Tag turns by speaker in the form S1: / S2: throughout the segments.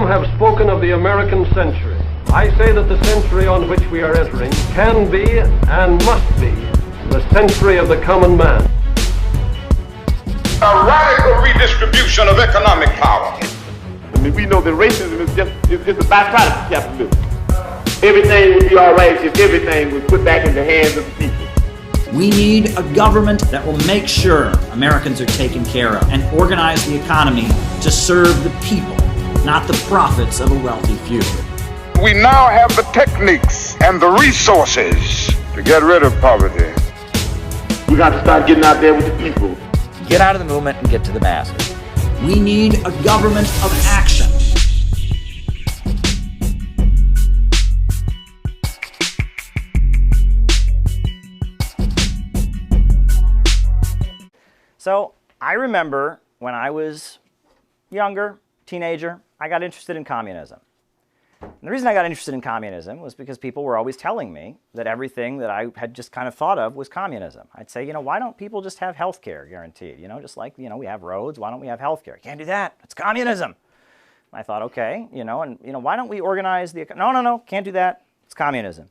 S1: Some have spoken of the American century. I say that the century on which we are entering can be and must be the century of the common man.
S2: A radical redistribution of economic power.
S3: I mean, we know that racism is just a byproduct of capitalism. Everything would be all right if everything was put back in the hands of the people.
S4: We need a government that will make sure Americans are taken care of and organize the economy to serve the people, not the profits of a wealthy few.
S2: We now have the techniques and the resources to get rid of poverty.
S3: We got to start getting out there with the people.
S5: Get out of the movement and get to the masses.
S4: We need a government of action.
S5: So I remember when I was younger, teenager, I got interested in communism. And the reason I got interested in communism was because people were always telling me that everything that I had just kind of thought of was communism. I'd say, why don't people just have health care guaranteed? Just like, we have roads, why don't we have health care? Can't do that, it's communism. And I thought, okay, why don't we organize the, no, can't do that, it's communism.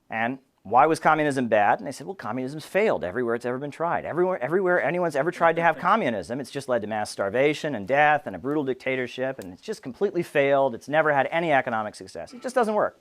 S5: And why was communism bad? And they said, well, communism's failed everywhere it's ever been tried. Everywhere anyone's ever tried to have communism, it's just led to mass starvation and death and a brutal dictatorship, and it's just completely failed. It's never had any economic success. It just doesn't work.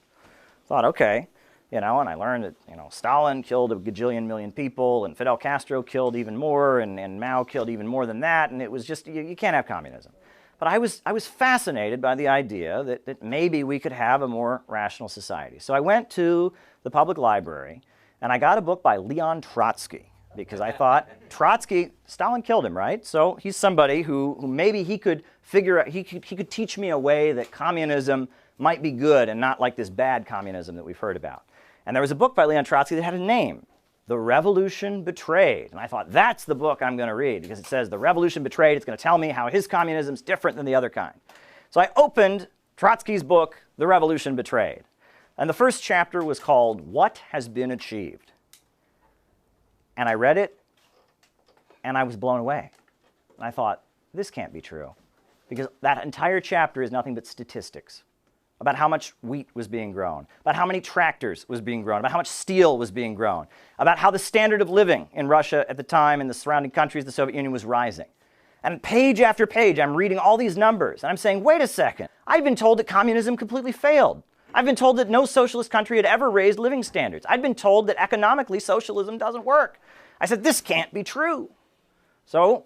S5: Thought, okay, and I learned that, Stalin killed a gajillion million people, and Fidel Castro killed even more, and Mao killed even more than that, and it was just, you can't have communism. But I was fascinated by the idea that maybe we could have a more rational society. So I went to the public library, and I got a book by Leon Trotsky, because I thought, Trotsky, Stalin killed him, right? So he's somebody who maybe he could figure out, he could teach me a way that communism might be good and not like this bad communism that we've heard about. And there was a book by Leon Trotsky that had a name, The Revolution Betrayed. And I thought, that's the book I'm going to read, because it says, The Revolution Betrayed. It's going to tell me how his communism is different than the other kind. So I opened Trotsky's book, The Revolution Betrayed. And the first chapter was called, What Has Been Achieved? And I read it, and I was blown away. And I thought, this can't be true, because that entire chapter is nothing but statistics about how much wheat was being grown, about how many tractors was being grown, about how much steel was being grown, about how the standard of living in Russia at the time and the surrounding countries, the Soviet Union, was rising. And page after page, I'm reading all these numbers, and I'm saying, wait a second, I've been told that communism completely failed. I've been told that no socialist country had ever raised living standards. I've been told that economically socialism doesn't work. I said, this can't be true. So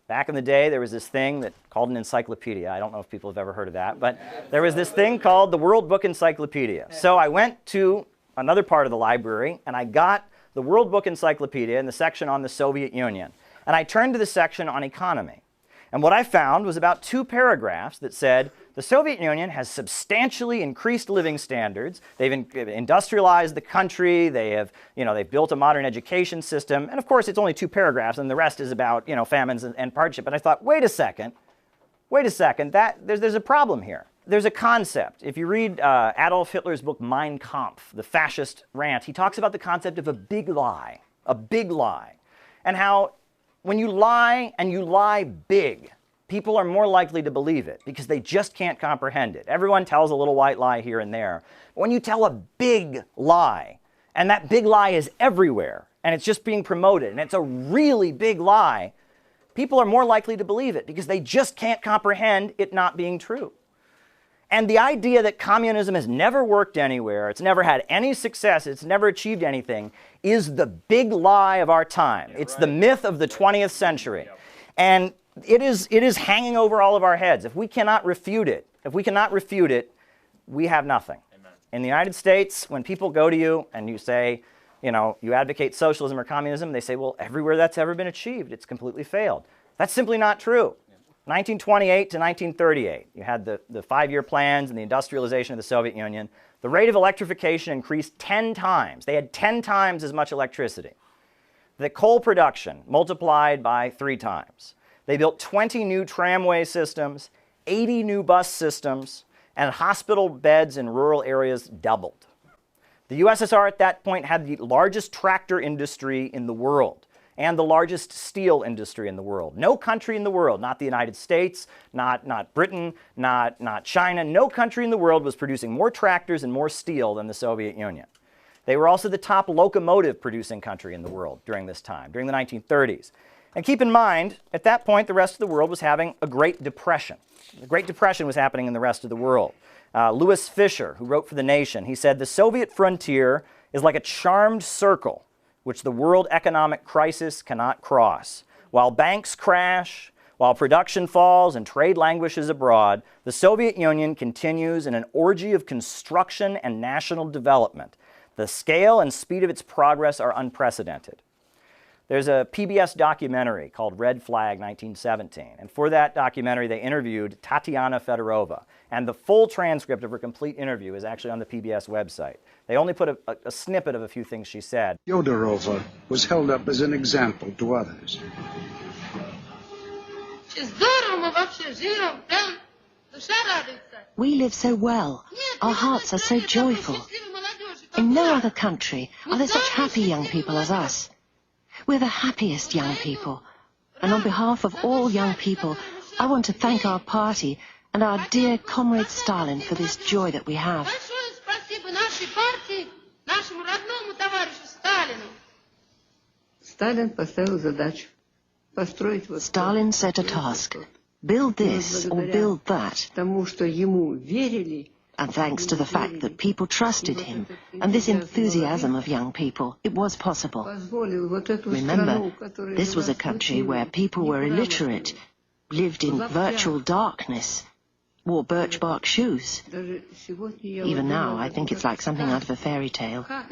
S5: back in the day, there was this thing called an encyclopedia. I don't know if people have ever heard of that, but there was this thing called the World Book Encyclopedia. So I went to another part of the library, and I got the World Book Encyclopedia in the section on the Soviet Union. And I turned to the section on economy. And what I found was about 2 paragraphs that said, the Soviet Union has substantially increased living standards. They've industrialized the country. They've built a modern education system. And of course, it's only 2 paragraphs, and the rest is about, famines and hardship. And I thought, wait a second, there's a problem here. There's a concept. If you read Adolf Hitler's book, Mein Kampf, the fascist rant, he talks about the concept of a big lie, and how when you lie and you lie big, people are more likely to believe it because they just can't comprehend it. Everyone tells a little white lie here and there. But when you tell a big lie, and that big lie is everywhere, and it's just being promoted, and it's a really big lie, people are more likely to believe it because they just can't comprehend it not being true. And the idea that communism has never worked anywhere, it's never had any success, it's never achieved anything, is the big lie of our time. It's the myth of the 20th century. And it is hanging over all of our heads. If we cannot refute it, we have nothing. Amen. In the United States, when people go to you and you say, you advocate socialism or communism, they say, well, everywhere that's ever been achieved, it's completely failed. That's simply not true. 1928 to 1938, you had the 5-year plans and the industrialization of the Soviet Union. The rate of electrification increased 10 times. They had 10 times as much electricity. The coal production multiplied by 3 times. They built 20 new tramway systems, 80 new bus systems, and hospital beds in rural areas doubled. The USSR at that point had the largest tractor industry in the world. and the largest steel industry in the world. No country in the world, not the United States, not Britain, not China, no country in the world was producing more tractors and more steel than the Soviet Union. They were also the top locomotive producing country in the world during this time, during the 1930s. And keep in mind, at that point, the rest of the world was having a Great Depression. The Great Depression was happening in the rest of the world. Louis Fisher, who wrote for The Nation, he said, "The Soviet frontier is like a charmed circle which the world economic crisis cannot cross. While banks crash, while production falls and trade languishes abroad, the Soviet Union continues in an orgy of construction and national development. The scale and speed of its progress are unprecedented." There's a PBS documentary called Red Flag 1917, and for that documentary they interviewed Tatiana Fedorova, and the full transcript of her complete interview is actually on the PBS website. They only put a snippet of a few things she said.
S6: Fyodorova was held up as an example to others.
S7: We live so well. Our hearts are so joyful. In no other country are there such happy young people as us. We're the happiest young people. And on behalf of all young people, I want to thank our party and our dear comrade Stalin for this joy that we have. Stalin set a task. Build this or build that. And thanks to the fact that people trusted him and this enthusiasm of young people, it was possible. Remember, this was a country where people were illiterate, lived in virtual darkness, wore birch bark shoes. Even now, I think it's like something out of a fairy tale. How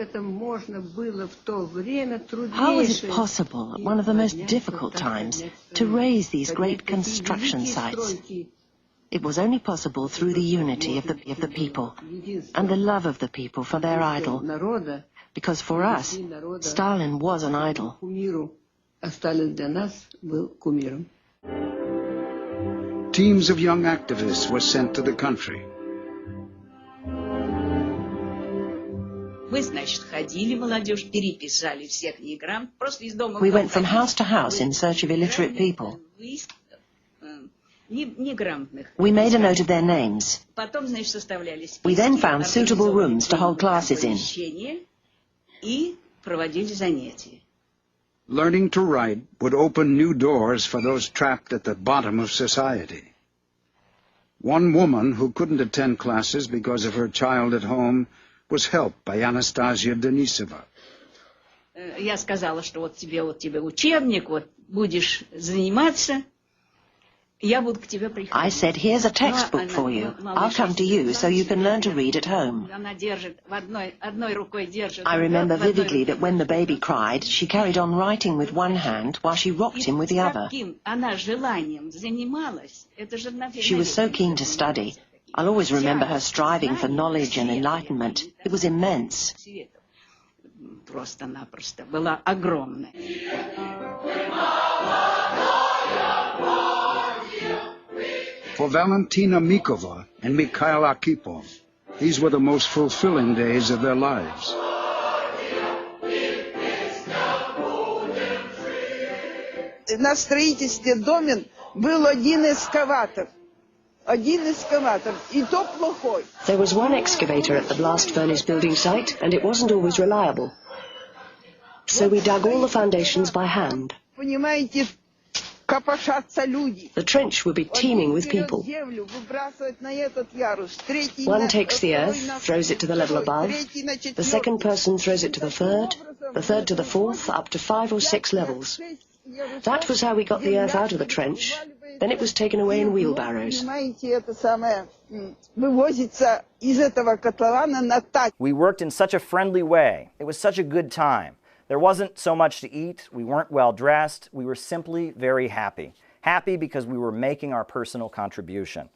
S7: was it possible at one of the most difficult times to raise these great construction sites? It was only possible through the unity of the people and the love of the people for their idol. Because for us, Stalin was an idol.
S6: Teams of young activists were sent to the country.
S7: We went from house to house in search of illiterate people. We made a note of their names. We then found suitable rooms to hold classes in.
S6: Learning to write would open new doors for those trapped at the bottom of society. One woman who couldn't attend classes because of her child at home was helped by Anastasia Denisova.
S8: Я сказала, что вот тебе учебник, вот будешь заниматься.
S7: I said, here's a textbook for you. I'll come to you so you can learn to read at home. I remember vividly that when the baby cried, she carried on writing with one hand while she rocked him with the other. She was so keen to study. I'll always remember her striving for knowledge and enlightenment. It was immense.
S6: For Valentina Mikova and Mikhail Arkhipov, these were the most fulfilling days of their lives.
S9: На строительстве домен был один экскаватор. И то плохой.
S10: There was one excavator at the blast furnace building site, and it wasn't always reliable. So we dug all the foundations by hand.
S9: Понимаете,
S10: The trench would be teeming with people. One takes the earth, throws it to the level above. The second person throws it to the third to the fourth, up to 5 or 6 levels. That was how we got the earth out of the trench. Then it was taken away in wheelbarrows.
S5: We worked in such a friendly way. It was such a good time. There wasn't so much to eat, we weren't well dressed, we were simply very happy. Happy because we were making our personal contribution.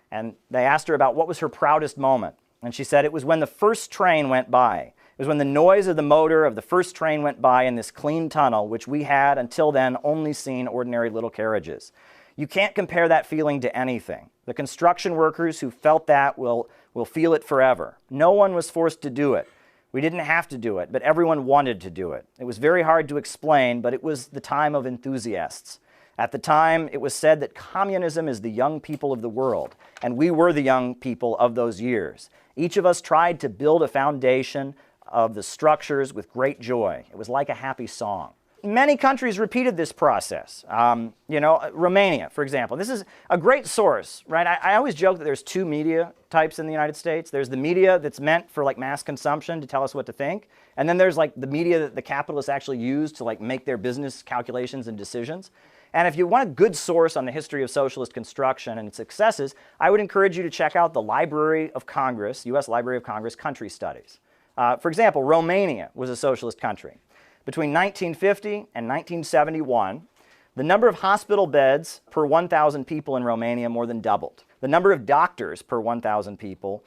S5: And they asked her about what was her proudest moment. And she said it was when the first train went by. It was when the noise of the motor of the first train went by in this clean tunnel, which we had until then only seen ordinary little carriages. You can't compare that feeling to anything. The construction workers who felt that will feel it forever. No one was forced to do it. We didn't have to do it, but everyone wanted to do it. It was very hard to explain, but it was the time of enthusiasts. At the time, it was said that communism is the young people of the world, and we were the young people of those years. Each of us tried to build a foundation of the structures with great joy. It was like a happy song. Many countries repeated this process. Romania, for example. This is a great source, right? I always joke that there's two media types in the United States. There's the media that's meant for like mass consumption to tell us what to think. And then there's like the media that the capitalists actually use to like make their business calculations and decisions. And if you want a good source on the history of socialist construction and its successes, I would encourage you to check out the Library of Congress, U.S. Library of Congress Country Studies. For example, Romania was a socialist country. Between 1950 and 1971, the number of hospital beds per 1,000 people in Romania more than doubled. The number of doctors per 1,000 people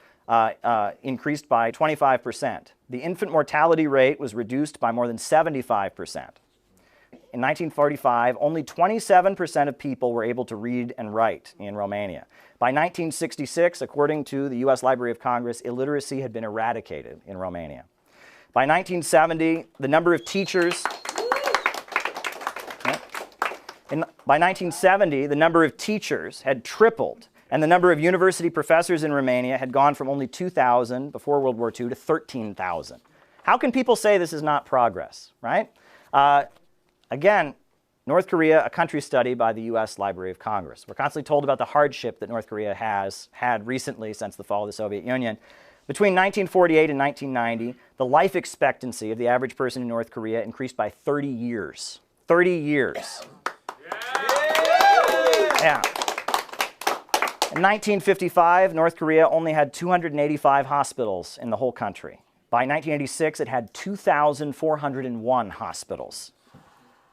S5: increased by 25%. The infant mortality rate was reduced by more than 75%. In 1945, only 27% of people were able to read and write in Romania. By 1966, according to the U.S. Library of Congress, illiteracy had been eradicated in Romania. By 1970, the number of teachers... By 1970, the number of teachers had tripled, and the number of university professors in Romania had gone from only 2,000 before World War II to 13,000. How can people say this is not progress, right? Again, North Korea, a country study by the U.S. Library of Congress. We're constantly told about the hardship that North Korea has had recently since the fall of the Soviet Union. Between 1948 and 1990, the life expectancy of the average person in North Korea increased by 30 years. 30 years. Yeah. In 1955, North Korea only had 285 hospitals in the whole country. By 1986, it had 2,401 hospitals.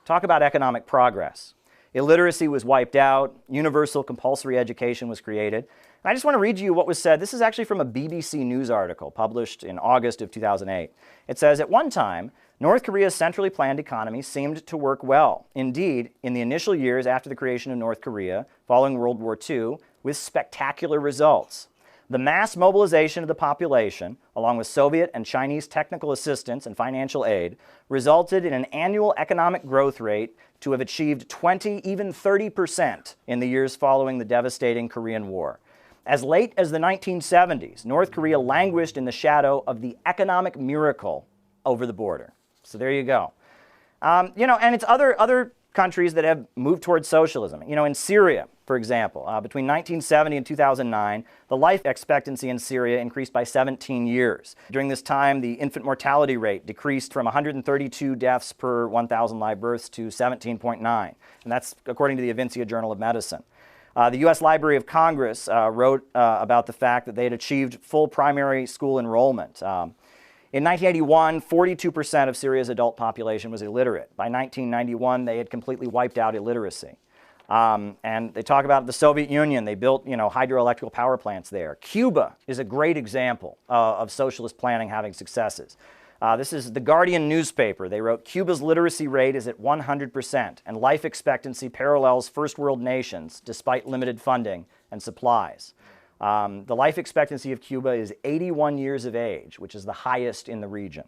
S5: Talk about economic progress. Illiteracy was wiped out. Universal compulsory education was created. And I just want to read you what was said. This is actually from a BBC News article published in August of 2008. It says, at one time, North Korea's centrally planned economy seemed to work well. Indeed, in the initial years after the creation of North Korea, following World War II, with spectacular results. The mass mobilization of the population, along with Soviet and Chinese technical assistance and financial aid, resulted in an annual economic growth rate to have achieved 20, even 30% in the years following the devastating Korean War. As late as the 1970s, North Korea languished in the shadow of the economic miracle over the border. So there you go. And it's other countries that have moved towards socialism. In Syria, for example, between 1970 and 2009, the life expectancy in Syria increased by 17 years. During this time, the infant mortality rate decreased from 132 deaths per 1,000 live births to 17.9. And that's according to the Avincia Journal of Medicine. The U.S. Library of Congress wrote about the fact that they had achieved full primary school enrollment. In 1981, 42% of Syria's adult population was illiterate. By 1991, they had completely wiped out illiteracy. And they talk about the Soviet Union. They built, hydroelectric power plants there. Cuba is a great example of socialist planning having successes. This is the Guardian newspaper. They wrote, Cuba's literacy rate is at 100%, and life expectancy parallels first world nations despite limited funding and supplies. The life expectancy of Cuba is 81 years of age, which is the highest in the region.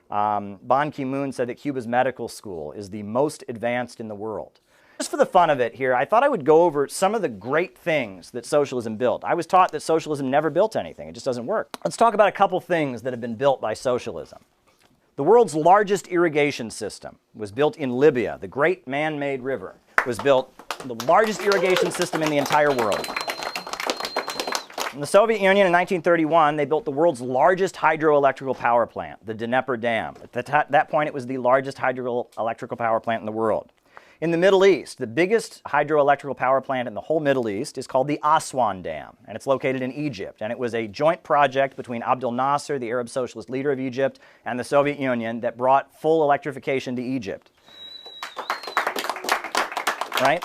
S5: Ban Ki-moon said that Cuba's medical school is the most advanced in the world. Just for the fun of it here, I thought I would go over some of the great things that socialism built. I was taught that socialism never built anything. It just doesn't work. Let's talk about a couple things that have been built by socialism. The world's largest irrigation system was built in Libya. The great man-made river was built, the largest irrigation system in the entire world. In the Soviet Union in 1931, they built the world's largest hydroelectrical power plant, the Dnieper Dam. At that point, it was the largest hydroelectrical power plant in the world. In the Middle East, the biggest hydroelectrical power plant in the whole Middle East is called the Aswan Dam, and it's located in Egypt. And it was a joint project between Abdel Nasser, the Arab socialist leader of Egypt, and the Soviet Union that brought full electrification to Egypt. Right?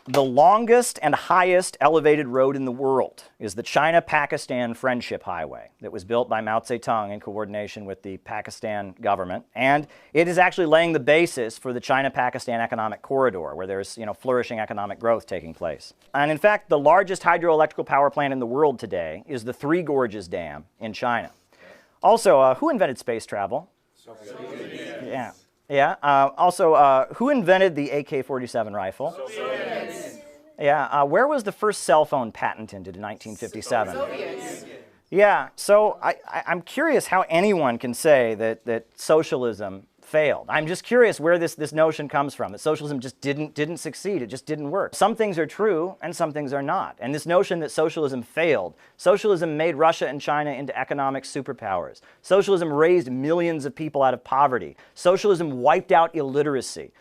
S5: The longest and highest elevated road in the world is the China-Pakistan Friendship Highway that was built by Mao Zedong in coordination with the Pakistan government. And it is actually laying the basis for the China-Pakistan Economic Corridor, where there's flourishing economic growth taking place. And in fact, the largest hydroelectrical power plant in the world today is the Three Gorges Dam in China. Also, who invented space travel? Yeah. Yeah. Also, who invented the AK-47 rifle? Soviets. Yeah. Where was the first cell phone patented in 1957? Soviets. Yeah. So I'm curious how anyone can say that socialism failed. I'm just curious where this notion comes from, that socialism just didn't succeed. It just didn't work. Some things are true and some things are not. And this notion that socialism failed, socialism made Russia and China into economic superpowers. Socialism raised millions of people out of poverty. Socialism wiped out illiteracy.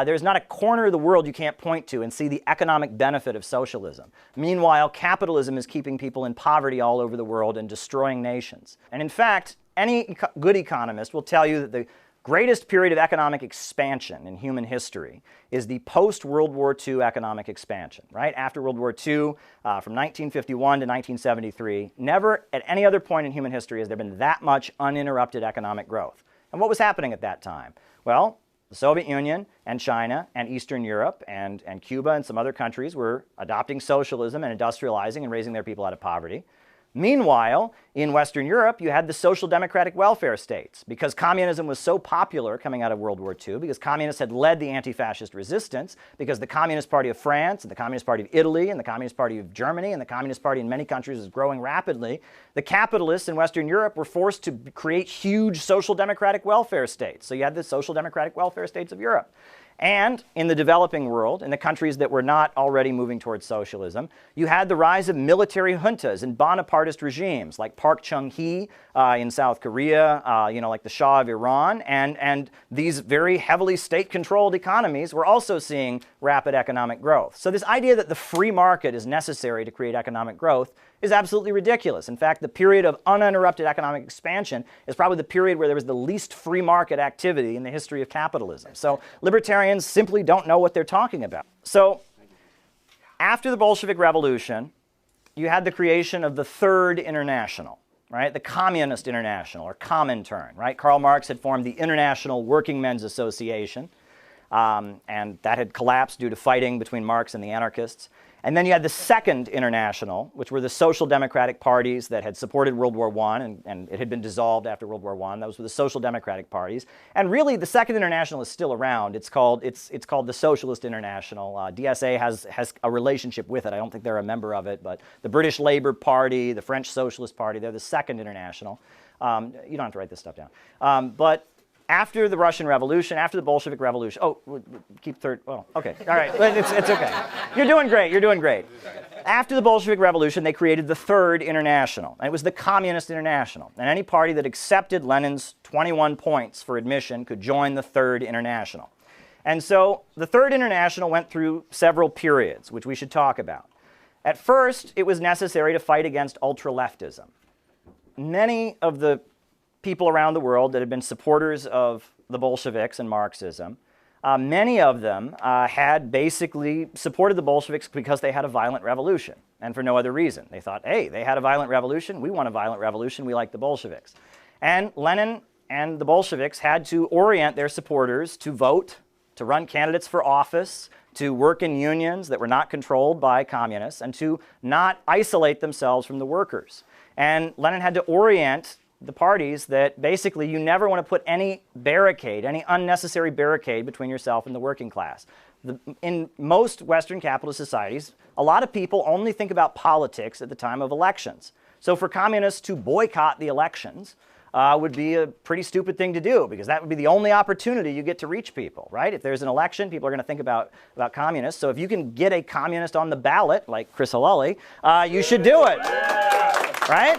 S5: There's not a corner of the world you can't point to and see the economic benefit of socialism. Meanwhile, capitalism is keeping people in poverty all over the world and destroying nations. And in fact, any good economist will tell you that the greatest period of economic expansion in human history is the post-World War II economic expansion, right? After World War II, from 1951 to 1973, never at any other point in human history has there been that much uninterrupted economic growth. And what was happening at that time? Well, the Soviet Union and China and Eastern Europe and Cuba and some other countries were adopting socialism and industrializing and raising their people out of poverty. Meanwhile, in Western Europe, you had the social democratic welfare states. Because communism was so popular coming out of World War II, because communists had led the anti-fascist resistance, because the Communist Party of France and the Communist Party of Italy and the Communist Party of Germany and the Communist Party in many countries was growing rapidly, the capitalists in Western Europe were forced to create huge social democratic welfare states. So you had the social democratic welfare states of Europe. And in the developing world, in the countries that were not already moving towards socialism, you had the rise of military juntas and Bonapartist regimes like Park Chung-hee in South Korea, like the Shah of Iran, and these very heavily state-controlled economies were also seeing rapid economic growth. So this idea that the free market is necessary to create economic growth is absolutely ridiculous. In fact, the period of uninterrupted economic expansion is probably the period where there was the least free market activity in the history of capitalism. So libertarians simply don't know what they're talking about. So after the Bolshevik Revolution, you had the creation of the Third International, right? The Communist International, or Comintern, right? Karl Marx had formed the International Working Men's Association, and that had collapsed due to fighting between Marx and the anarchists. And then you had the Second International, which were the social democratic parties that had supported World War I, and it had been dissolved after World War I. Those were the social democratic parties. And really, the Second International is still around. It's called the Socialist International. DSA has a relationship with it. I don't think they're a member of it, but the British Labour Party, the French Socialist Party, they're the Second International. You don't have to write this stuff down. But after the Russian Revolution, after the Bolshevik Revolution, keep third, well, okay, all right, it's okay. You're doing great, you're doing great. After the Bolshevik Revolution, they created the Third International, and it was the Communist International. And any party that accepted Lenin's 21 points for admission could join the Third International. And so the Third International went through several periods, which we should talk about. At first, it was necessary to fight against ultra-leftism. Many of the people around the world that had been supporters of the Bolsheviks and Marxism, many of them had basically supported the Bolsheviks because they had a violent revolution, and for no other reason. They thought, hey, they had a violent revolution, we want a violent revolution, we like the Bolsheviks. And Lenin and the Bolsheviks had to orient their supporters to vote, to run candidates for office, to work in unions that were not controlled by communists, and to not isolate themselves from the workers. And Lenin had to orient the parties that basically you never want to put any barricade, any unnecessary barricade between yourself and the working class. In most Western capitalist societies, a lot of people only think about politics at the time of elections. So for communists to boycott the elections would be a pretty stupid thing to do, because that would be the only opportunity you get to reach people, right? If there's an election, people are going to think about communists. So if you can get a communist on the ballot, like Chris Hillelli, you should do it, right?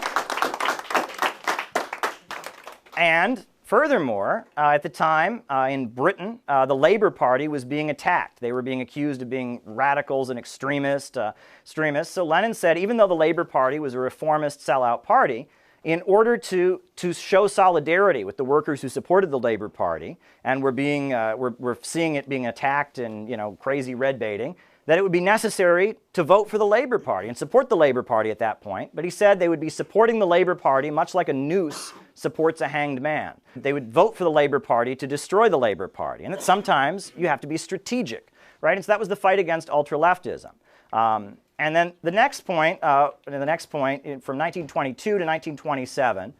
S5: And furthermore, at the time in Britain, the Labour Party was being attacked. They were being accused of being radicals and extremists. So Lenin said, even though the Labour Party was a reformist sellout party, in order to show solidarity with the workers who supported the Labour Party and were seeing it being attacked and crazy red baiting, that it would be necessary to vote for the Labour Party and support the Labour Party at that point. But he said they would be supporting the Labour Party much like a noose supports a hanged man. They would vote for the Labour Party to destroy the Labour Party, and that sometimes you have to be strategic, right? And so that was the fight against ultra-leftism. And then the next point from 1922 to 1927,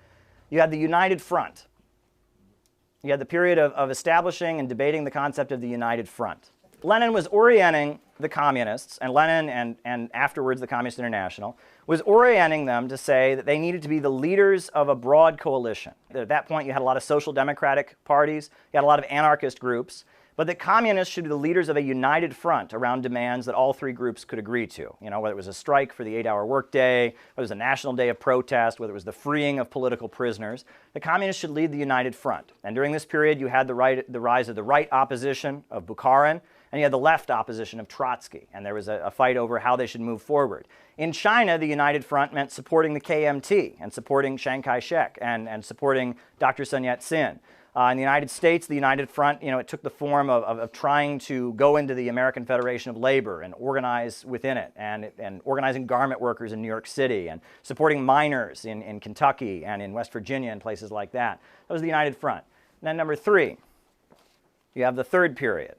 S5: you had the United Front. You had the period of establishing and debating the concept of the United Front. Lenin was orienting the communists, and Lenin and afterwards the Communist International, was orienting them to say that they needed to be the leaders of a broad coalition. At that point you had a lot of social democratic parties, you had a lot of anarchist groups, but that communists should be the leaders of a united front around demands that all three groups could agree to. You know, whether it was a strike for the 8-hour workday, whether it was a national day of protest, whether it was the freeing of political prisoners, the communists should lead the united front. And during this period you had the rise of the right opposition of Bukharin, and you had the left opposition of Trotsky, and there was a fight over how they should move forward. In China, the United Front meant supporting the KMT and supporting Chiang Kai-shek and supporting Dr. Sun Yat-sen. In the United States, the United Front, you know, it took the form of trying to go into the American Federation of Labor and organize within it, and organizing garment workers in New York City, and supporting miners in Kentucky and in West Virginia and places like that. That was the United Front. And then number three, you have the third period.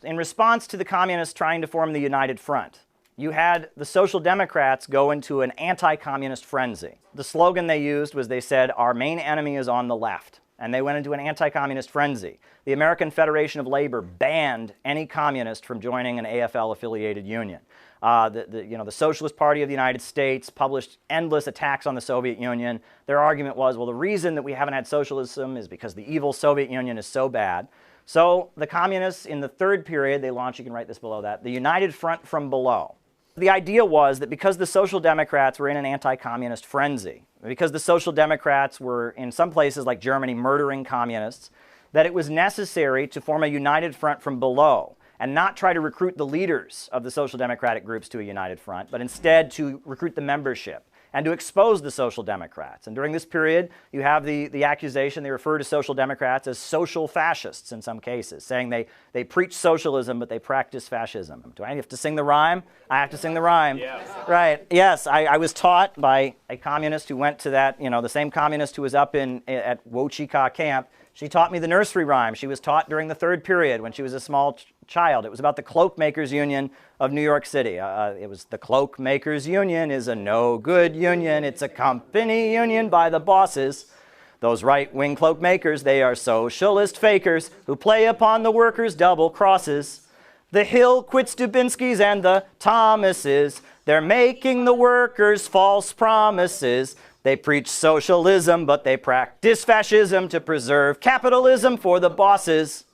S5: In response to the communists trying to form the United Front, you had the Social Democrats go into an anti-communist frenzy. The slogan they used was, they said, "Our main enemy is on the left." And they went into an anti-communist frenzy. The American Federation of Labor banned any communist from joining an AFL-affiliated union. The Socialist Party of the United States published endless attacks on the Soviet Union. Their argument was, well, the reason that we haven't had socialism is because the evil Soviet Union is so bad. So the communists, in the third period, they launched, you can write this below that, the United Front from below. The idea was that because the Social Democrats were in an anti-communist frenzy, because the Social Democrats were, in some places like Germany, murdering communists, that it was necessary to form a united front from below and not try to recruit the leaders of the Social Democratic groups to a united front, but instead to recruit the membership and to expose the Social Democrats. And during this period, you have the accusation, they refer to Social Democrats as social fascists in some cases, saying they preach socialism, but they practice fascism. Do I have to sing the rhyme? I have to sing the rhyme. Yes. Right. Yes, I was taught by a communist who went to that, you know, the same communist who was up at Wochika camp. She taught me the nursery rhyme. She was taught during the third period when she was a small child. It was about the Cloak Makers Union of New York City. It was, the Cloak Makers Union is a no-good union. It's a company union by the bosses. Those right-wing cloak makers, they are socialist fakers who play upon the workers' double crosses. The Hill quits Dubinsky's and the Thomases. They're making the workers false promises. They preach socialism, but they practice fascism to preserve capitalism for the bosses.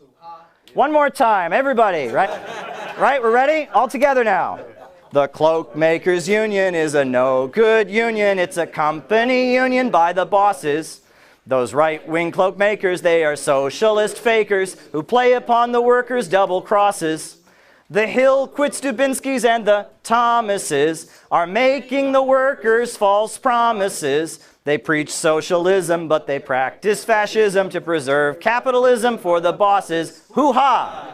S5: One more time, everybody, right? Right, we're ready? All together now. The Cloak Makers Union is a no-good union. It's a company union by the bosses. Those right-wing cloak makers, they are socialist fakers who play upon the workers' double crosses. The Hill quits Dubinsky's and the Thomases are making the workers false promises. They preach socialism, but they practice fascism to preserve capitalism for the bosses. Hoo-ha!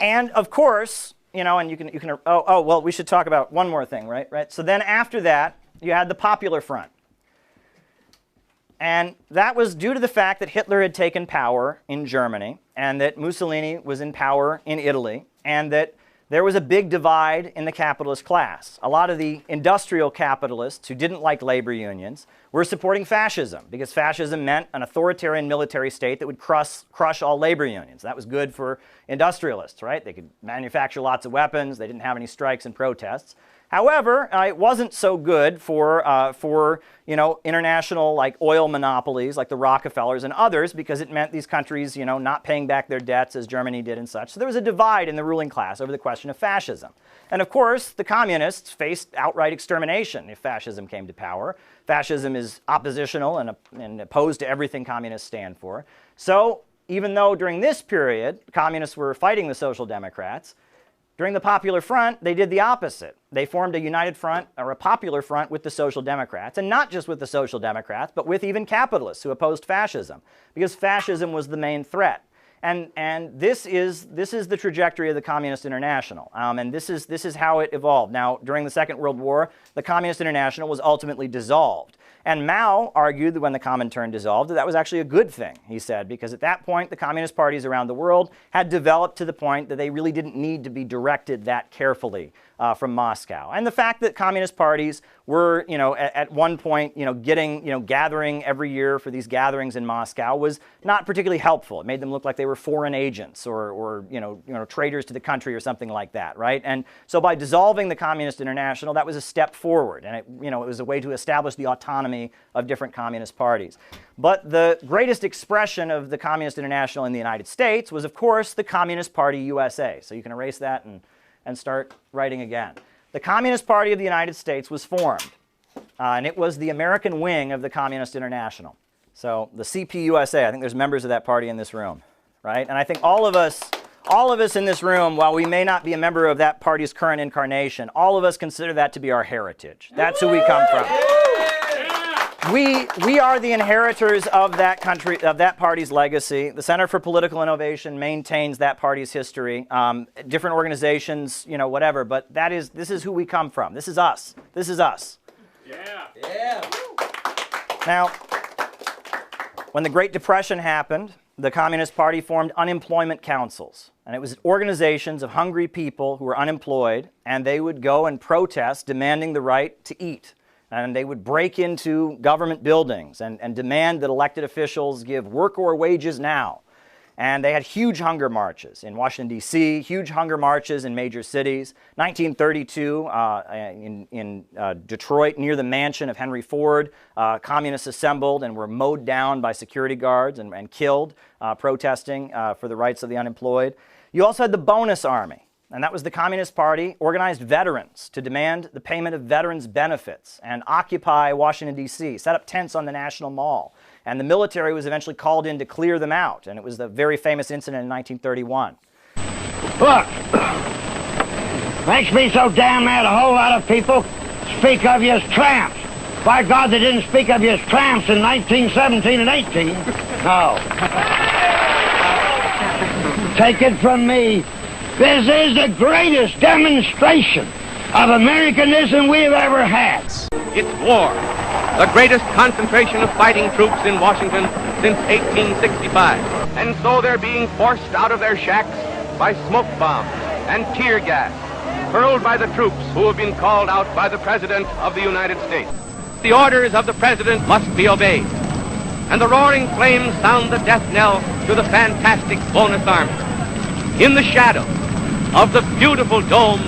S5: And of course, you know, and you can well, we should talk about one more thing, right? So then after that, you had the Popular Front. And that was due to the fact that Hitler had taken power in Germany, and that Mussolini was in power in Italy, and that there was a big divide in the capitalist class. A lot of the industrial capitalists who didn't like labor unions were supporting fascism, because fascism meant an authoritarian military state that would crush all labor unions. That was good for industrialists, right? They could manufacture lots of weapons. They didn't have any strikes and protests. However, it wasn't so good for you know, international like oil monopolies like the Rockefellers and others, because it meant these countries, you know, not paying back their debts as Germany did and such. So there was a divide in the ruling class over the question of fascism. And of course, the communists faced outright extermination if fascism came to power. Fascism is oppositional and opposed to everything communists stand for. So even though during this period communists were fighting the Social Democrats, during the Popular Front, they did the opposite. They formed a united front, or a popular front, with the Social Democrats, and not just with the Social Democrats, but with even capitalists who opposed fascism, because fascism was the main threat. And this is the trajectory of the Communist International, and this is how it evolved. Now, during the Second World War, the Communist International was ultimately dissolved. And Mao argued that when the Comintern dissolved, that was actually a good thing, he said, because at that point, the communist parties around the world had developed to the point that they really didn't need to be directed that carefully from Moscow. And the fact that communist parties were, at one point, gathering every year for these gatherings in Moscow was not particularly helpful. It made them look like they were foreign agents or traitors to the country or something like that, right? And so by dissolving the Communist International, that was a step forward, and it was a way to establish the autonomy of different communist parties. But the greatest expression of the Communist International in the United States was, of course, the Communist Party USA. So you can erase that and start writing again. The Communist Party of the United States was formed, and it was the American wing of the Communist International. So the CPUSA, I think there's members of that party in this room, right? And I think all of us in this room, while we may not be a member of that party's current incarnation, all of us consider that to be our heritage. That's who we come from. We are the inheritors of that country, of that party's legacy. The Center for Political Innovation maintains that party's history. Different organizations, whatever, but this is who we come from. This is us. This is us.
S3: Yeah.
S5: Yeah. Now, when the Great Depression happened, the Communist Party formed unemployment councils. And it was organizations of hungry people who were unemployed, and they would go and protest, demanding the right to eat. And they would break into government buildings and demand that elected officials give work or wages now. And they had huge hunger marches in Washington, D.C., huge hunger marches in major cities. 1932, in Detroit, near the mansion of Henry Ford, communists assembled and were mowed down by security guards and killed, protesting for the rights of the unemployed. You also had the Bonus Army. And that was the Communist Party organized veterans to demand the payment of veterans' benefits and occupy Washington, D.C., set up tents on the National Mall. And the military was eventually called in to clear them out. And it was the very famous incident in 1931.
S11: Look, makes me so damn mad a whole lot of people speak of you as tramps. By God, they didn't speak of you as tramps in 1917 and 18. No. Take it from me. This is the greatest demonstration of Americanism we've ever had.
S12: It's war, the greatest concentration of fighting troops in Washington since 1865. And so they're being forced out of their shacks by smoke bombs and tear gas, hurled by the troops who have been called out by the President of the United States. The orders of the President must be obeyed. And the roaring flames sound the death knell to the fantastic Bonus Army. In the shadow of the beautiful dome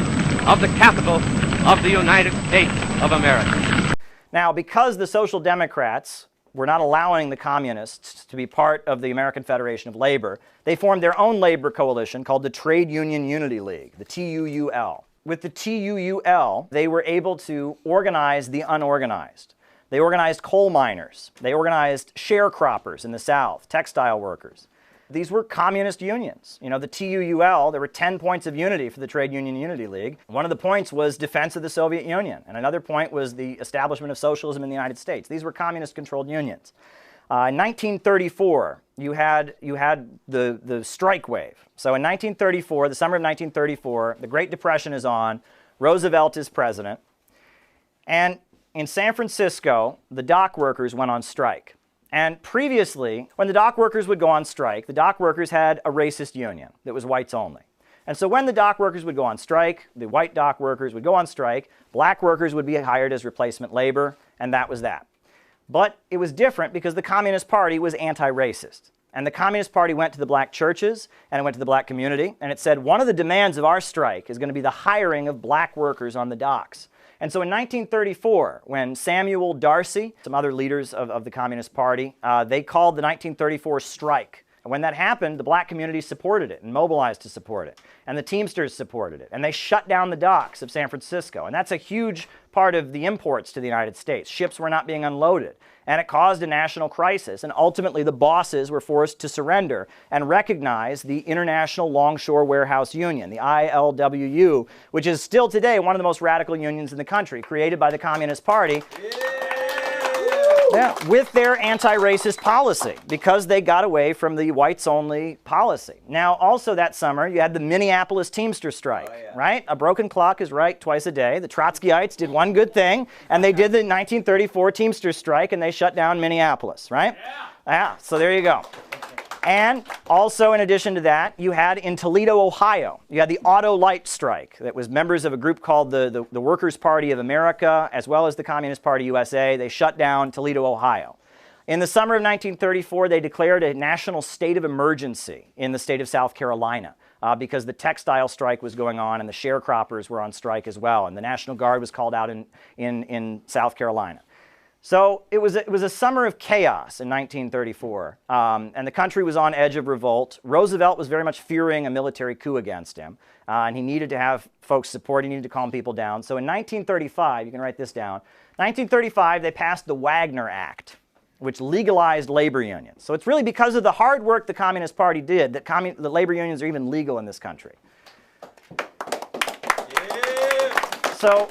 S12: of the Capitol of the United States of America.
S5: Now, because the Social Democrats were not allowing the Communists to be part of the American Federation of Labor, they formed their own labor coalition called the Trade Union Unity League, the TUUL. With the TUUL, they were able to organize the unorganized. They organized coal miners. They organized sharecroppers in the South, textile workers. These were communist unions. The TUUL, there were 10 points of unity for the Trade Union Unity League. One of the points was defense of the Soviet Union, and another point was the establishment of socialism in the United States. These were communist-controlled unions. In 1934, you had the strike wave. So in 1934, the summer of 1934, the Great Depression is on. Roosevelt is president. And in San Francisco, the dock workers went on strike. And previously, when the dock workers would go on strike, the dock workers had a racist union that was whites only. And so when the dock workers would go on strike, the white dock workers would go on strike, black workers would be hired as replacement labor, and that was that. But it was different because the Communist Party was anti-racist. And the Communist Party went to the black churches, and it went to the black community, and it said, one of the demands of our strike is going to be the hiring of black workers on the docks. And so in 1934, when Samuel Darcy, some other leaders of the Communist Party, they called the 1934 strike. And when that happened, the black community supported it and mobilized to support it. And the Teamsters supported it. And they shut down the docks of San Francisco. And that's a huge part of the imports to the United States. Ships were not being unloaded. And it caused a national crisis. And ultimately, the bosses were forced to surrender and recognize the International Longshore Warehouse Union, the ILWU, which is still today one of the most radical unions in the country, created by the Communist Party. with their anti-racist policy, because they got away from the whites-only policy. Now, also that summer, you had the Minneapolis Teamster strike, right? A broken clock is right twice a day. The Trotskyites did one good thing, and they did the 1934 Teamster strike, and they shut down Minneapolis, right? Yeah, so there you go. And also, in addition to that, you had in Toledo, Ohio, you had the Auto Light strike. That was members of a group called the Workers' Party of America, as well as the Communist Party USA. They shut down Toledo, Ohio. In the summer of 1934, they declared a national state of emergency in the state of South Carolina because the textile strike was going on and the sharecroppers were on strike as well. And the National Guard was called out in South Carolina. So it was a summer of chaos in 1934, and the country was on edge of revolt. Roosevelt was very much fearing a military coup against him, and he needed to have folks support. He needed to calm people down. So in 1935, you can write this down, 1935, they passed the Wagner Act, which legalized labor unions. So it's really because of the hard work the Communist Party did that the labor unions are even legal in this country. So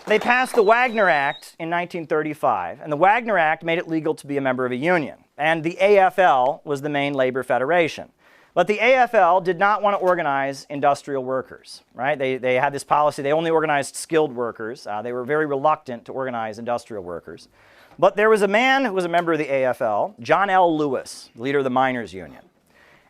S5: they passed the Wagner Act in 1935, and the Wagner Act made it legal to be a member of a union. And the AFL was the main labor federation. But the AFL did not want to organize industrial workers, right? They had this policy. They only organized skilled workers. They were very reluctant to organize industrial workers. But there was a man who was a member of the AFL, John L. Lewis, leader of the miners' union.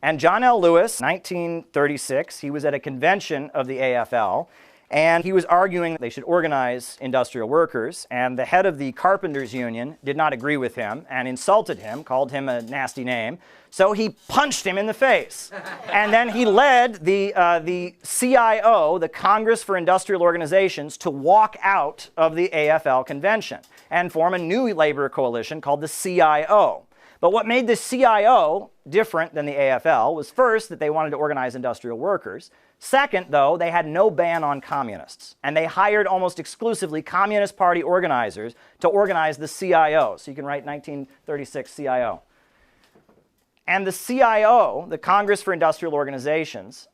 S5: And John L. Lewis, 1936, he was at a convention of the AFL, and he was arguing that they should organize industrial workers, and the head of the carpenters union did not agree with him and insulted him, called him a nasty name, so he punched him in the face. And then he led the CIO, the Congress for Industrial Organizations, to walk out of the AFL convention and form a new labor coalition called the CIO. But what made the CIO different than the AFL was first that they wanted to organize industrial workers. Second, though, they had no ban on communists, and they hired almost exclusively Communist Party organizers to organize the CIO. So you can write 1936 CIO. And the CIO, the Congress for Industrial Organizations,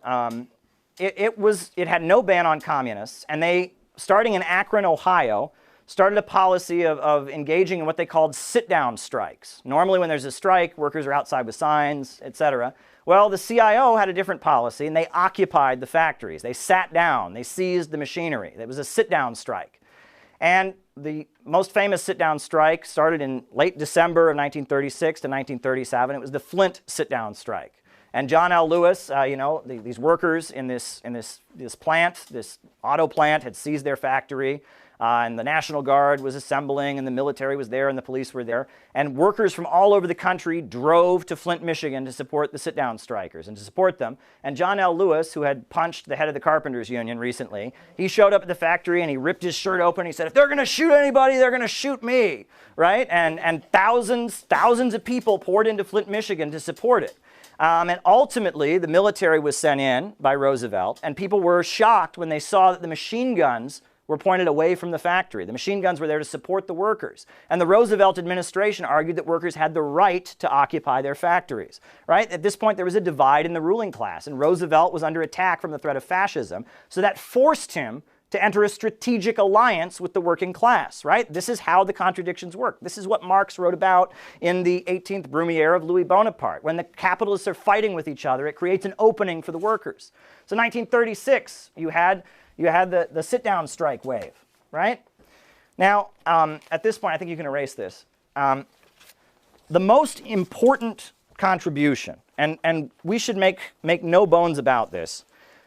S5: it had no ban on communists, and they, starting in Akron, Ohio, started a policy of engaging in what they called sit-down strikes. Normally when there's a strike, workers are outside with signs, etc. Well, the CIO had a different policy, and they occupied the factories. They sat down. They seized the machinery. It was a sit-down strike. And the most famous sit-down strike started in late December of 1936 to 1937. It was the Flint sit-down strike. And John L. Lewis, these workers in this plant, this auto plant, had seized their factory. And the National Guard was assembling, and the military was there, and the police were there. And workers from all over the country drove to Flint, Michigan to support the sit-down strikers and to support them. And John L. Lewis, who had punched the head of the Carpenters Union recently, he showed up at the factory and he ripped his shirt open. He said, "If they're going to shoot anybody, they're going to shoot me," right? And thousands of people poured into Flint, Michigan to support it. And ultimately, the military was sent in by Roosevelt, and people were shocked when they saw that the machine guns were pointed away from the factory. The machine guns were there to support the workers. And the Roosevelt administration argued that workers had the right to occupy their factories, right? At this point, there was a divide in the ruling class, and Roosevelt was under attack from the threat of fascism, so that forced him to enter a strategic alliance with the working class, right? This is how the contradictions work. This is what Marx wrote about in the 18th Brumaire of Louis Bonaparte. When the capitalists are fighting with each other, it creates an opening for the workers. So 1936, you had the sit-down strike wave, right? Now, at this point, I think you can erase this. The most important contribution, and we should make no bones about this,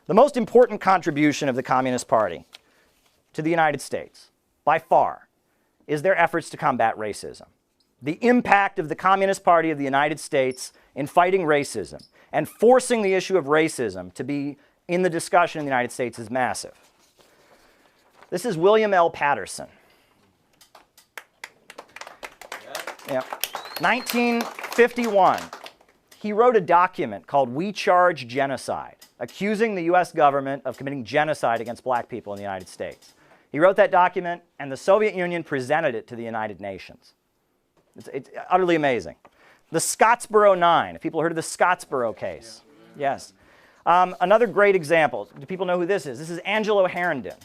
S5: the most important contribution of the Communist Party to the United States, by far, is their efforts to combat racism. The impact of the Communist Party of the United States in fighting racism and forcing the issue of racism to be in the discussion in the United States is massive. This is William L. Patterson. Yeah. 1951. He wrote a document called "We Charge Genocide," accusing the U.S. government of committing genocide against black people in the United States. He wrote that document, and the Soviet Union presented it to the United Nations. It's utterly amazing. The Scottsboro 9. Have people heard of the Scottsboro case? Yeah. Yes. Another great example. Do people know who this is? This is Angelo Herndon.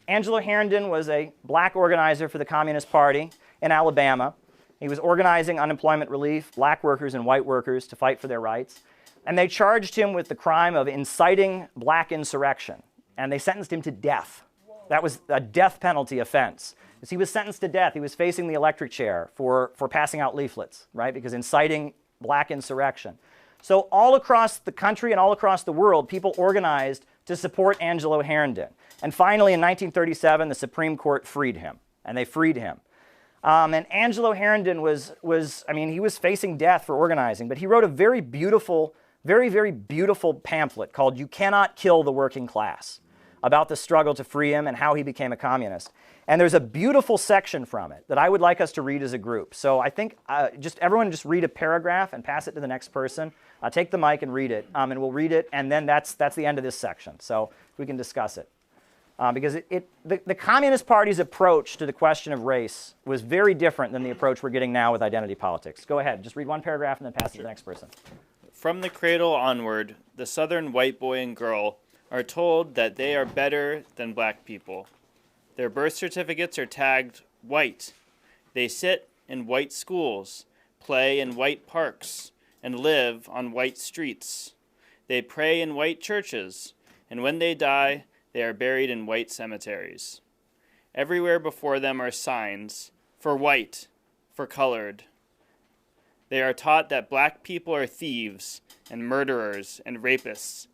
S5: Angelo Herndon was a black organizer for the Communist Party. in Alabama. He was organizing unemployment relief, black workers and white workers to fight for their rights. And they charged him with the crime of inciting black insurrection. And they sentenced him to death. That was a death penalty offense. As he was sentenced to death, he was facing the electric chair for passing out leaflets, right? Because inciting black insurrection. So all across the country and all across the world, people organized to support Angelo Herndon. And finally, in 1937, the Supreme Court freed him. And they freed him. And Angelo Herndon he was facing death for organizing, but he wrote a very beautiful pamphlet called "You Cannot Kill the Working Class," about the struggle to free him and how he became a communist. And there's a beautiful section from it that I would like us to read as a group. So I think everyone just read a paragraph and pass it to the next person. Take the mic and read it, and we'll read it, and then that's the end of this section. So we can discuss it. Because the Communist Party's approach to the question of race was very different than the approach we're getting now with identity politics. Go ahead, just read one paragraph and then pass it to the next person.
S13: From the cradle onward, the Southern white boy and girl are told that they are better than black people. Their birth certificates are tagged white. They sit in white schools, play in white parks, and live on white streets. They pray in white churches, and when they die, they are buried in white cemeteries. Everywhere before them are signs for white, for colored. They are taught that black people are thieves and murderers and rapists.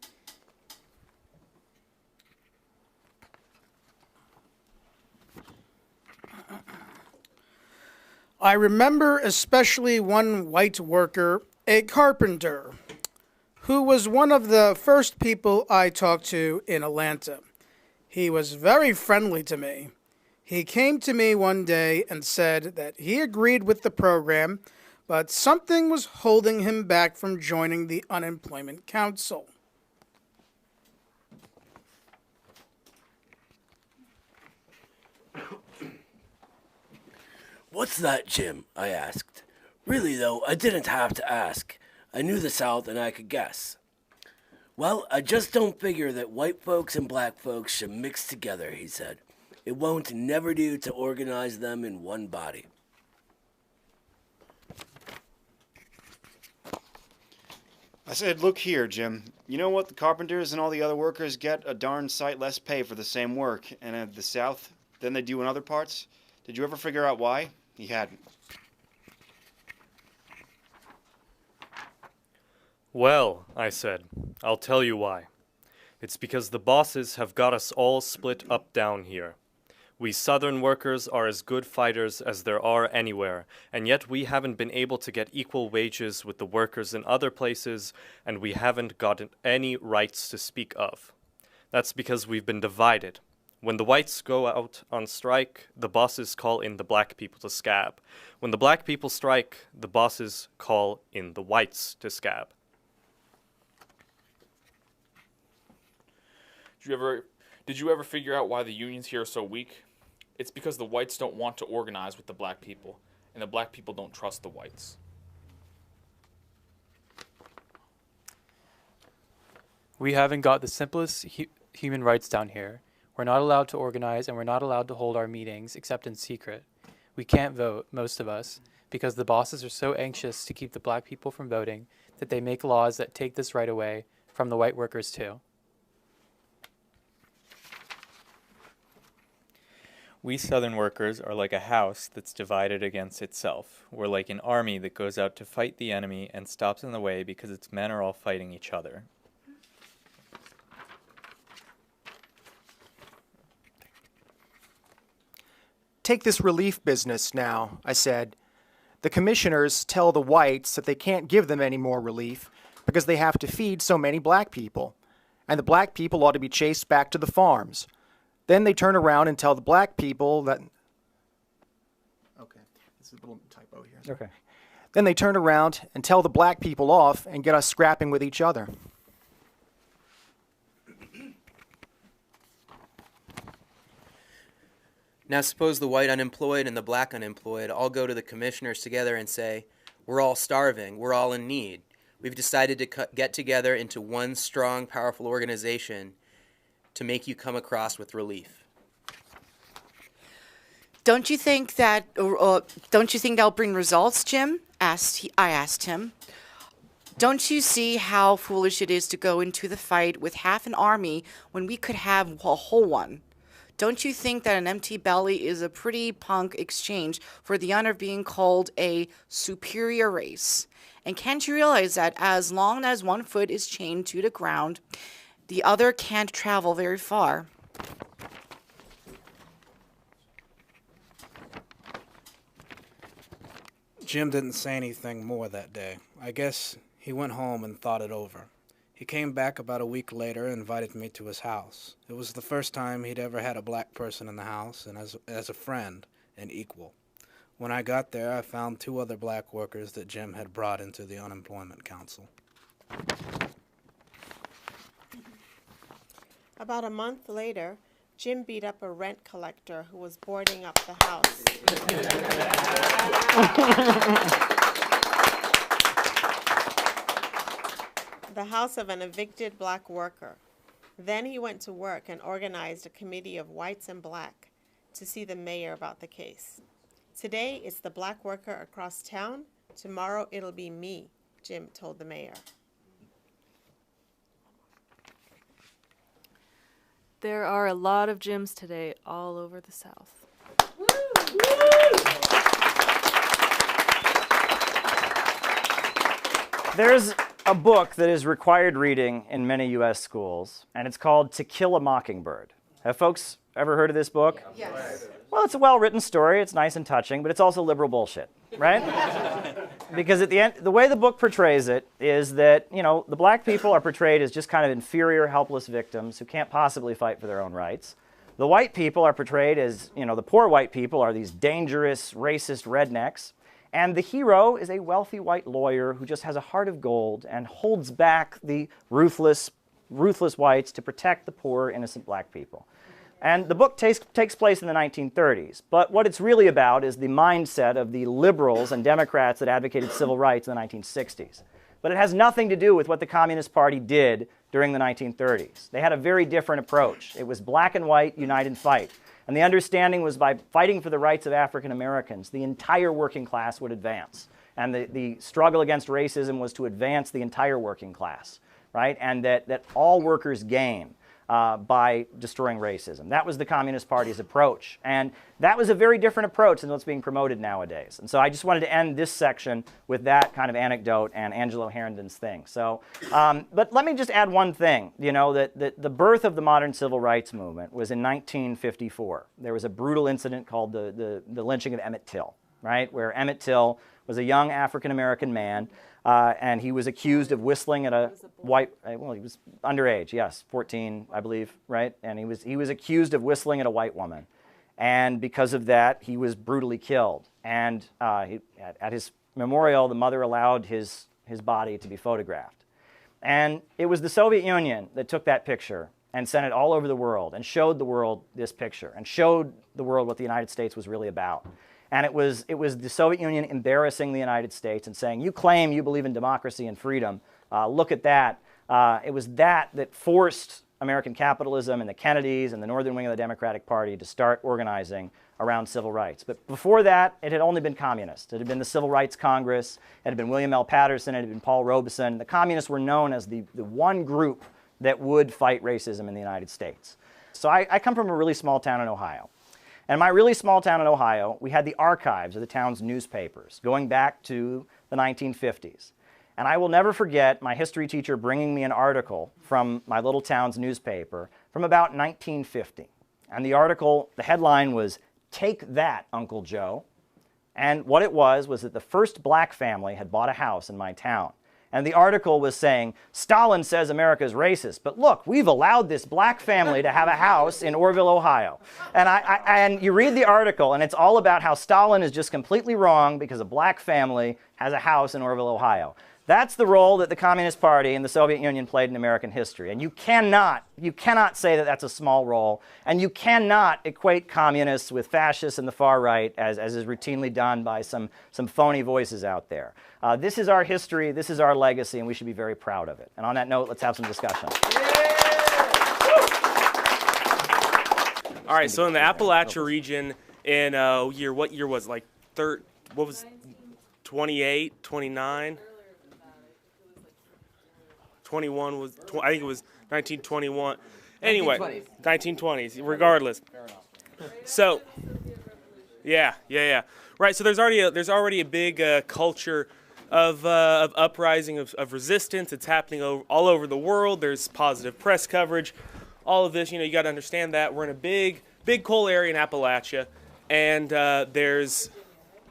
S14: I remember especially one white worker, a carpenter, who was one of the first people I talked to in Atlanta. He was very friendly to me. He came to me one day and said that he agreed with the program, but something was holding him back from joining the Unemployment Council.
S15: "What's that, Jim?" I asked. Really, though, I didn't have to ask. I knew the South and I could guess. "Well, I just don't figure that white folks and black folks should mix together," he said. "It won't never do to organize them in one body."
S16: I said, "Look here, Jim. You know what? The carpenters and all the other workers get a darn sight less pay for the same work, and at the South than they do in other parts. Did you ever figure out why?" He hadn't.
S17: "Well," I said, "I'll tell you why. It's because the bosses have got us all split up down here. We Southern workers are as good fighters as there are anywhere, and yet we haven't been able to get equal wages with the workers in other places, and we haven't gotten any rights to speak of. That's because we've been divided. When the whites go out on strike, the bosses call in the black people to scab. When the black people strike, the bosses call in the whites to scab."
S18: Did you ever figure out why the unions here are so weak? It's because the whites don't want to organize with the black people, and the black people don't trust the whites.
S19: We haven't got the simplest human rights down here. We're not allowed to organize, and we're not allowed to hold our meetings except in secret. We can't vote, most of us, because the bosses are so anxious to keep the black people from voting that they make laws that take this right away from the white workers too.
S20: We Southern workers are like a house that's divided against itself. We're like an army that goes out to fight the enemy and stops in the way because its men are all fighting each other.
S21: "Take this relief business now," I said. "The commissioners tell the whites that they can't give them any more relief because they have to feed so many black people, and the black people ought to be chased back to the farms. Then they turn around and tell the black people that..." Okay, this is a little typo here.
S5: Okay.
S21: "Then they turn around and tell the black people off and get us scrapping with each other."
S22: Now suppose the white unemployed and the black unemployed all go to the commissioners together and say, "We're all starving, we're all in need. We've decided to get together into one strong, powerful organization to make you come across with relief."
S1: Don't you think that'll bring results, Jim? I asked him. Don't you see how foolish it is to go into the fight with half an army when we could have a whole one? Don't you think that an empty belly is a pretty punk exchange for the honor of being called a superior race? And can't you realize that as long as one foot is chained to the ground, the other can't travel very far?
S2: Jim didn't say anything more that day. I guess he went home and thought it over. He came back about a week later and invited me to his house. It was the first time he'd ever had a black person in the house, and as a friend, an equal. When I got there, I found 2 other black workers that Jim had brought into the Unemployment Council.
S23: About a month later, Jim beat up a rent collector who was boarding up the house. The house of an evicted black worker. Then he went to work and organized a committee of whites and black to see the mayor about the case. Today, it's the black worker across town. Tomorrow, it'll be me, Jim told the mayor.
S24: There are a lot of Jims today all over the South.
S5: There's a book that is required reading in many U.S. schools, and it's called To Kill a Mockingbird. Have folks ever heard of this book?
S23: Yes.
S5: Well, it's a well-written story. It's nice and touching, but it's also liberal bullshit, right? Because at the end, the way the book portrays it is that, the black people are portrayed as just kind of inferior, helpless victims who can't possibly fight for their own rights. The white people are portrayed as, the poor white people are these dangerous, racist rednecks. And the hero is a wealthy white lawyer who just has a heart of gold and holds back the ruthless whites to protect the poor, innocent black people. And the book takes place in the 1930s. But what it's really about is the mindset of the liberals and Democrats that advocated civil rights in the 1960s. But it has nothing to do with what the Communist Party did during the 1930s. They had a very different approach. It was black and white, unite and fight. And the understanding was by fighting for the rights of African Americans, the entire working class would advance. And the struggle against racism was to advance the entire working class, right? And that all workers gain by destroying racism. That was the Communist Party's approach. And that was a very different approach than what's being promoted nowadays. And so I just wanted to end this section with that kind of anecdote and Angelo Herndon's thing. So, but let me just add one thing, that the birth of the modern civil rights movement was in 1954. There was a brutal incident called the lynching of Emmett Till, right? Where Emmett Till was a young African-American man, and he was accused of whistling at a white, well, he was underage, yes, 14, I believe, right? And he was accused of whistling at a white woman. And because of that, he was brutally killed. And at his memorial, the mother allowed his body to be photographed. And it was the Soviet Union that took that picture and sent it all over the world and showed the world this picture and showed the world what the United States was really about. And it was the Soviet Union embarrassing the United States and saying, you claim you believe in democracy and freedom. Look at that. It was that forced American capitalism and the Kennedys and the northern wing of the Democratic Party to start organizing around civil rights. But before that, it had only been communist. It had been the Civil Rights Congress. It had been William L. Patterson. It had been Paul Robeson. The communists were known as the one group that would fight racism in the United States. So I come from a really small town in Ohio. And in my really small town in Ohio, we had the archives of the town's newspapers going back to the 1950s. And I will never forget my history teacher bringing me an article from my little town's newspaper from about 1950. And the article, the headline was, "Take That, Uncle Joe." And what it was that the first black family had bought a house in my town. And the article was saying, Stalin says America is racist, but look, we've allowed this black family to have a house in Orville, Ohio. And, and you read the article, and it's all about how Stalin is just completely wrong because a black family has a house in Orville, Ohio. That's the role that the Communist Party and the Soviet Union played in American history. And you cannot say that that's a small role, and you cannot equate communists with fascists and the far right, as is routinely done by some phony voices out there. This is our history, this is our legacy, and we should be very proud of it. And on that note, let's have some discussion.
S25: All right, so in the Appalachia region,
S4: in what year was it? Like what was 28, 29? 21 was, I think it was 1921. Anyway, 1920s, regardless. So, yeah. Right, so there's already a big culture of uprising, of resistance. It's happening all over the world. There's positive press coverage. All of this, you got to understand that. We're in a big coal area in Appalachia, and there's,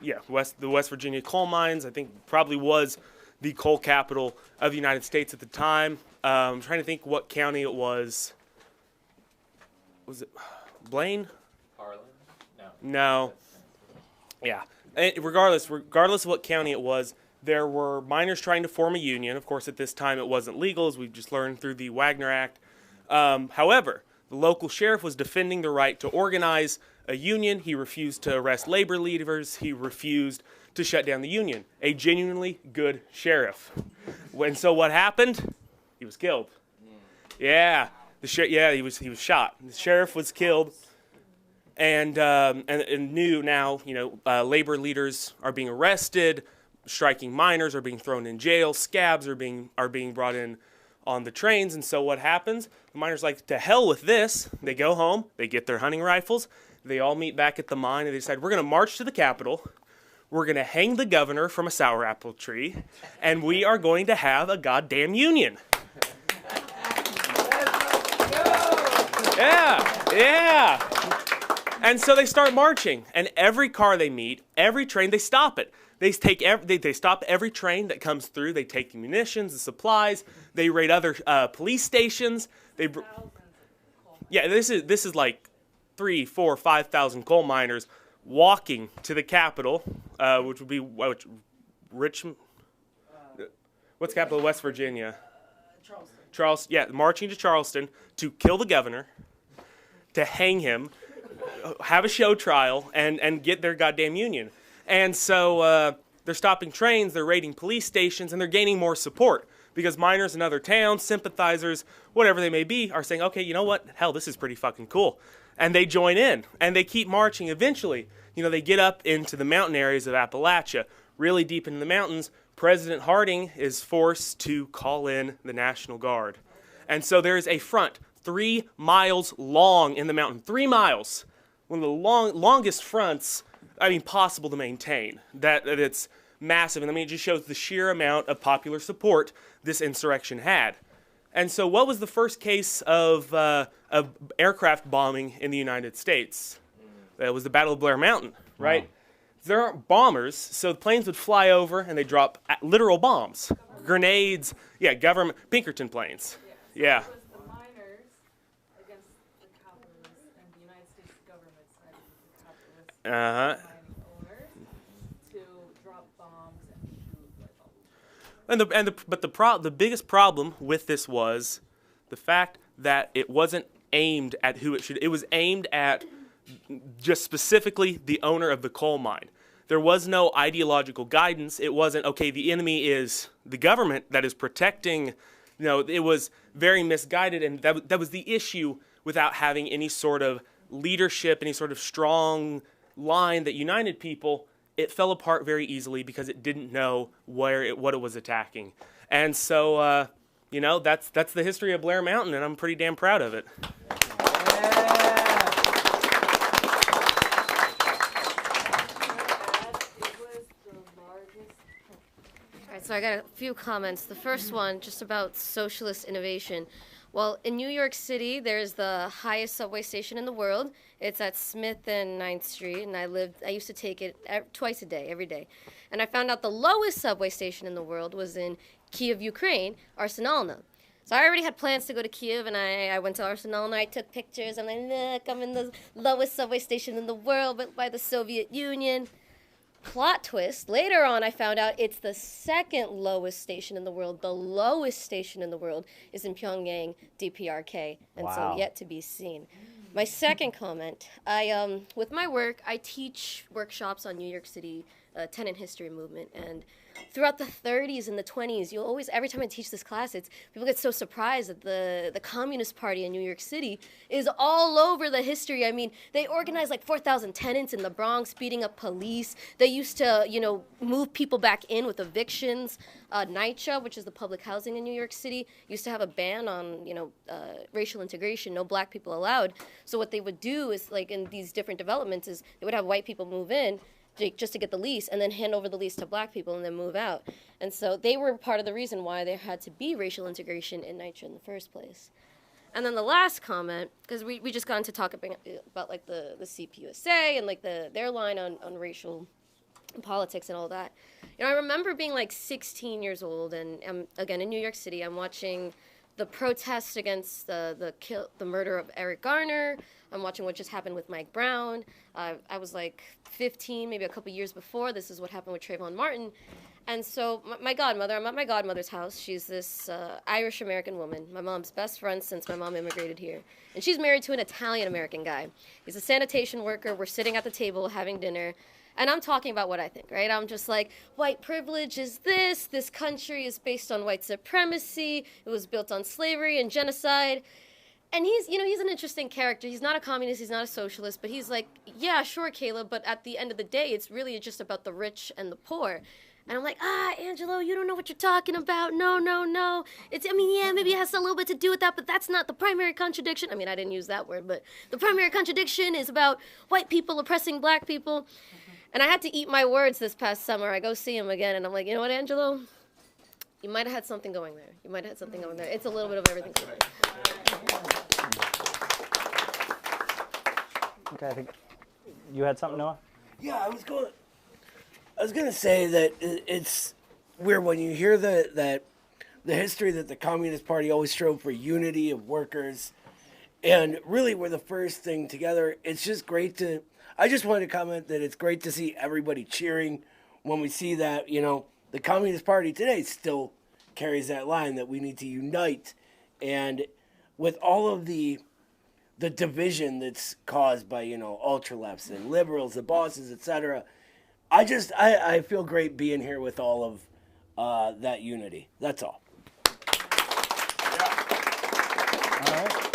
S4: the West Virginia coal mines, I think probably was the coal capital of the United States at the time. I'm trying to think what county it was. Was it Blaine?
S20: Harlan?
S4: No. Yeah. Regardless of what county it was, there were miners trying to form a union. Of course, at this time it wasn't legal, as we've just learned through the Wagner Act. However, the local sheriff was defending the right to organize a union. He refused to arrest labor leaders. He refused to shut down the union. A genuinely good sheriff. And so what happened? He was killed. Yeah. He was shot. The sheriff was killed. And new now, labor leaders are being arrested, striking miners are being thrown in jail, scabs are being brought in on the trains. And so what happens? The miners like, to hell with this. They go home, they get their hunting rifles, they all meet back at the mine, and they decide, we're going to march to the Capitol, we're going to hang the governor from a sour apple tree, and we are going to have a goddamn union. Yeah. And so they start marching, and every car they meet, every train, they stop it. They stop every train that comes through. They take the munitions, the supplies. They raid other police stations. This is like 3,000, 4,000, 5,000 coal miners walking to the Capitol, which would be Richmond. What's the capital of West Virginia? Charleston. Yeah, marching to Charleston to kill the governor, to hang him, have a show trial, and get their goddamn union. And so they're stopping trains, they're raiding police stations, and they're gaining more support because miners in other towns, sympathizers, whatever they may be, are saying, okay, you know what? Hell, this is pretty fucking cool. And they join in, and they keep marching. Eventually, they get up into the mountain areas of Appalachia, really deep into the mountains. President Harding is forced to call in the National Guard. And so there is a front 3 miles long in the mountain. 3 miles. One of the longest fronts, possible to maintain. That it's massive. And it just shows the sheer amount of popular support this insurrection had. And so what was the first case of aircraft bombing in the United States? It was the Battle of Blair Mountain, right? Wow. There aren't bombers, so the planes would fly over and they drop literal bombs, grenades, government, Pinkerton planes. Yeah.
S24: It was the miners against the capitalists and the United States government side of the capitalists mining owners to drop bombs and shoot
S4: the biggest problem with this was the fact that it wasn't aimed at who it should. It was aimed at just specifically the owner of the coal mine. There was no ideological guidance. It wasn't, okay, the enemy is the government that is protecting. It was very misguided, and that was the issue without having any sort of leadership, any sort of strong line that united people. It fell apart very easily because it didn't know what it was attacking. And so, that's the history of Blair Mountain, and I'm pretty damn proud of it.
S6: So I got a few comments. The first one, just about socialist innovation. Well, in New York City, there's the highest subway station in the world. It's at Smith and 9th Street, and I used to take it twice a day, every day. And I found out the lowest subway station in the world was in Kiev, Ukraine, Arsenalna. So I already had plans to go to Kiev, and I went to Arsenalna. I took pictures. I'm like, look, I'm in the lowest subway station in the world, built by the Soviet Union. Plot twist, later on I found out it's the second lowest station in the world. The lowest station in the world is in Pyongyang, DPRK, and so yet to be seen. My second comment, with my work, I teach workshops on New York City tenant history movement. And throughout the 30s and the 20s, you'll always, every time I teach this class, people get so surprised that the Communist Party in New York City is all over the history. I mean, they organized like 4,000 tenants in the Bronx, beating up police. They used to, move people back in with evictions. NYCHA, which is the public housing in New York City, used to have a ban on, racial integration, no black people allowed. So what they would do is, like in these different developments, is they would have white people move in just to get the lease and then hand over the lease to black people and then move out. And so they were part of the reason why there had to be racial integration in NYCHA in the first place. And then the last comment, because we just got into talking about like the CPUSA and like their line on racial politics and all that. I remember being like 16 years old, and again in New York City, I'm watching the protests against the murder of Eric Garner. I'm watching what just happened with Mike Brown. I was like 15, maybe a couple years before. This is what happened with Trayvon Martin. And so my godmother, I'm at my godmother's house. She's this Irish-American woman, my mom's best friend since my mom immigrated here. And she's married to an Italian-American guy. He's a sanitation worker. We're sitting at the table having dinner. And I'm talking about what I think, right? I'm just like, white privilege is this country is based on white supremacy, it was built on slavery and genocide. And he's an interesting character. He's not a communist, he's not a socialist, but he's like, yeah, sure, Caleb, but at the end of the day, it's really just about the rich and the poor. And I'm like, Angelo, you don't know what you're talking about. No. Yeah, maybe it has a little bit to do with that, but that's not the primary contradiction. I mean, I didn't use that word, but the primary contradiction is about white people oppressing black people. And I had to eat my words this past summer. I go see him again, and I'm like, you know what, Angelo? You might have had something going there. It's a little bit of everything.
S5: Okay, I think you had something, Noah?
S15: Yeah, I was going to say that it's weird when you hear the history that the Communist Party always strove for unity of workers, and really we're the first thing together. It's just great I just wanted to comment that it's great to see everybody cheering when we see that, the Communist Party today still carries that line that we need to unite. And with all of the division that's caused by, ultra-lefts and liberals, the bosses, etc., I feel great being here with all of that unity. That's all.
S5: All right.